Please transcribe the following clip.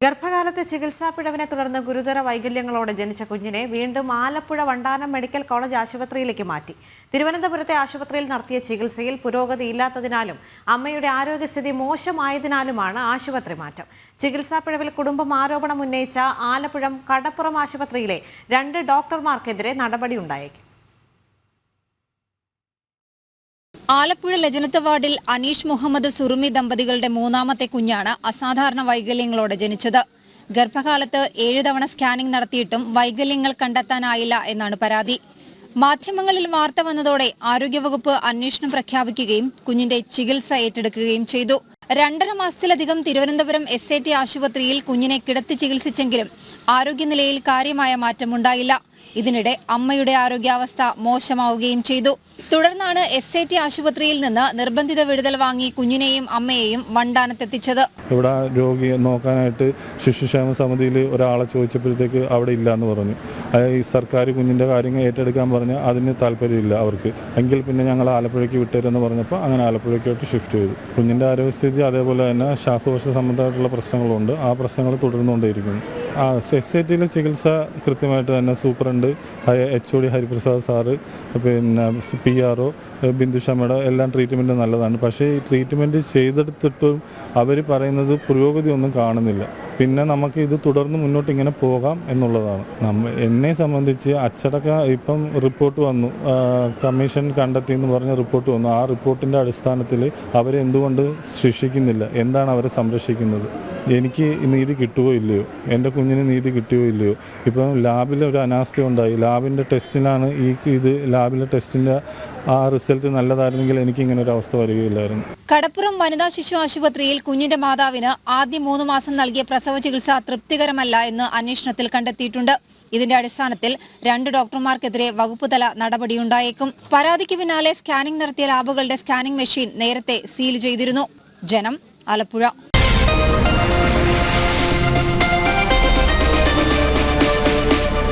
ഗർഭകാലത്തെ ചികിത്സാ പിഴവിനെ തുടർന്ന് ഗുരുതര വൈകല്യങ്ങളോടെ ജനിച്ച കുഞ്ഞിനെ വീണ്ടും ആലപ്പുഴ വണ്ടാനം മെഡിക്കൽ കോളേജ് ആശുപത്രിയിലേക്ക് മാറ്റി. തിരുവനന്തപുരത്തെ ആശുപത്രിയിൽ നടത്തിയ ചികിത്സയിൽ പുരോഗതിയില്ലാത്തതിനാലും അമ്മയുടെ ആരോഗ്യസ്ഥിതി മോശമായതിനാലുമാണ് ആശുപത്രി മാറ്റം. ചികിത്സാ പിഴവിൽ കുടുംബം ആരോപണം ഉന്നയിച്ച ആലപ്പുഴ കടപ്പുറം ആശുപത്രിയിലെ 2 ഡോക്ടർമാർക്കെതിരെ നടപടിയുണ്ടായേക്കും. ആലപ്പുഴ ലജനത്ത് വാർഡിൽ അനീഷ് മുഹമ്മദ് സുറുമി ദമ്പതികളുടെ 3ാമത്തെ കുഞ്ഞാണ് അസാധാരണ വൈകല്യങ്ങളോടെ ജനിച്ചത്. ഗർഭകാലത്ത് 7 തവണ സ്കാനിംഗ് നടത്തിയിട്ടും വൈകല്യങ്ങൾ കണ്ടെത്താനായില്ല എന്നാണ് പരാതി. മാധ്യമങ്ങളിൽ വാർത്ത വന്നതോടെ ആരോഗ്യവകുപ്പ് അന്വേഷണം പ്രഖ്യാപിക്കുകയും കുഞ്ഞിന്റെ ചികിത്സ ഏറ്റെടുക്കുകയും ചെയ്തു. 2.5 മാസത്തിലധികം തിരുവനന്തപുരം SAT ആശുപത്രിയിൽ കുഞ്ഞിനെ കിടത്തി ചികിത്സിച്ചെങ്കിലും ആരോഗ്യനിലയിൽ കാര്യമായ മാറ്റമുണ്ടായില്ല. ഇതിനിടെ അമ്മയുടെ ആരോഗ്യാവസ്ഥ മോശമാവുകയും ചെയ്തു. തുടർന്നാണ് SAT ആശുപത്രിയിൽ നിന്ന് നിർബന്ധിത വിടുതൽ വാങ്ങി കുഞ്ഞിനെയും അമ്മയെയും വണ്ടാനത്തെത്തിച്ചത്. ഇവിടെ രോഗിയെ നോക്കാനായിട്ട് ശിശുക്ഷേമ സമിതിയിൽ ഒരാളെ ചോദിച്ചപ്പോഴത്തേക്ക് അവിടെ ഇല്ല എന്ന് പറഞ്ഞു. ഈ സർക്കാർ കുഞ്ഞിൻ്റെ കാര്യങ്ങൾ ഏറ്റെടുക്കാൻ പറഞ്ഞ് അതിന് താല്പര്യമില്ല അവർക്ക്. എങ്കിൽ പിന്നെ ഞങ്ങൾ ആലപ്പുഴയ്ക്ക് വിട്ടുതരുമെന്ന് പറഞ്ഞപ്പോൾ അങ്ങനെ ആലപ്പുഴയ്ക്കോട്ട് ഷിഫ്റ്റ് ചെയ്തു. കുഞ്ഞിൻ്റെ ആരോഗ്യസ്ഥിതി അതേപോലെ തന്നെ ശ്വാസകോശ സംബന്ധമായിട്ടുള്ള പ്രശ്നങ്ങളുണ്ട്. ആ പ്രശ്നങ്ങൾ തുടർന്നുകൊണ്ടേയിരിക്കുന്നു. SATയിലെ ചികിത്സ കൃത്യമായിട്ട് തന്നെ സൂപ്രണ്ട് HOD ഹരിപ്രസാദ് സാറ്, പിന്നെ PRO ബിന്ദുഷമ്മയുടെ എല്ലാം ട്രീറ്റ്മെൻറ്റ് നല്ലതാണ്. പക്ഷേ ഈ ട്രീറ്റ്മെൻറ്റ് ചെയ്തെടുത്തിട്ടും അവർ പറയുന്നത് പുരോഗതി ഒന്നും കാണുന്നില്ല. പിന്നെ നമുക്ക് ഇത് തുടർന്ന് മുന്നോട്ട് ഇങ്ങനെ പോകാം എന്നുള്ളതാണ്. എന്നെ സംബന്ധിച്ച് അച്ചടക്ക ഇപ്പം റിപ്പോർട്ട് വന്നു, കമ്മീഷൻ കണ്ടെത്തി എന്ന് പറഞ്ഞ റിപ്പോർട്ട് വന്നു. ആ റിപ്പോർട്ടിൻ്റെ അടിസ്ഥാനത്തിൽ അവരെ എന്തുകൊണ്ട് ശിക്ഷിക്കുന്നില്ല? എന്താണ് അവരെ സംരക്ഷിക്കുന്നത്? എനിക്ക് നീതി കിട്ടുകയോ ഇല്ലയോ? എൻ്റെ കുഞ്ഞിന് നീതി കിട്ടുകയോ ഇല്ലയോ? ഇപ്പം ലാബിൽ ഒരു അനാസ്ഥ ഉണ്ടായി. ലാബിൻ്റെ ടെസ്റ്റിനാണ് ലാബിലെ ടെസ്റ്റിൻ്റെ ആ റിസൾട്ട് നല്ലതായിരുന്നെങ്കിൽ എനിക്ക് ഇങ്ങനെ ഒരു അവസ്ഥ വരികയില്ലായിരുന്നു. കടപ്പുറം വനിതാ ശിശു ആശുപത്രിയിൽ കുഞ്ഞിന്റെ മാതാവിന് ആദ്യ 3 മാസം നൽകിയ പ്രസവ ചികിത്സ തൃപ്തികരമല്ല എന്ന് അന്വേഷണത്തിൽ കണ്ടെത്തിയിട്ടുണ്ട്. ഇതിന്റെ അടിസ്ഥാനത്തിൽ 2 ഡോക്ടർമാർക്കെതിരെ വകുപ്പുതല നടപടിയുണ്ടായേക്കും. പരാതിക്ക് പിന്നാലെ സ്കാനിംഗ് നടത്തിയ ലാബുകളുടെ സ്കാനിംഗ് മെഷീൻ നേരത്തെ സീൽ ചെയ്തിരുന്നു. ജനം, ആലപ്പുഴ.